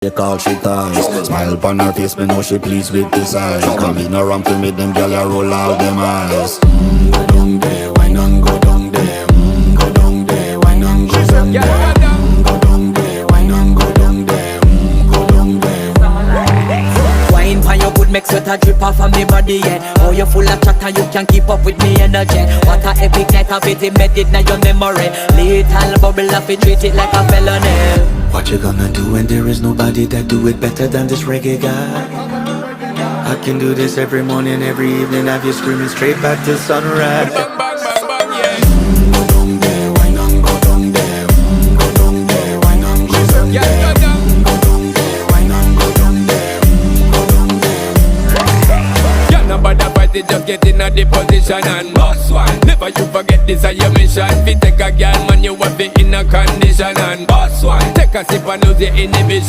They call she ties. Smile upon her face, me know she pleased with this eyes. Come in around to meet them, girl, you roll out them eyes. Go down there, why not go down there? Go down there, why not go down there? Go down there, why not go down there? Go down there. Wine pan your good, make sweat a drip off of me body, yeah. Oh, you full of chatter, you can keep up with me energy. What a epic night of it, embedded in your memory. Little bubble of it, treat it like a felony. What you gonna do when there is nobody that do it better than this reggae guy? I can do this every morning, every evening, have you screaming straight back to sunrise. Bang, bang, bang, bang, yeah. Go down there, why not go down there? Go down there, why not go down there? Yeah, go down. Go down there, why not go down there? Go down there. Yeah, nobody fight it, just get in a the position and boss one. Never you forget this is your mission. Fi take a girl, man, you have it in a condition and boss one. Take a sip and lose your inhibition.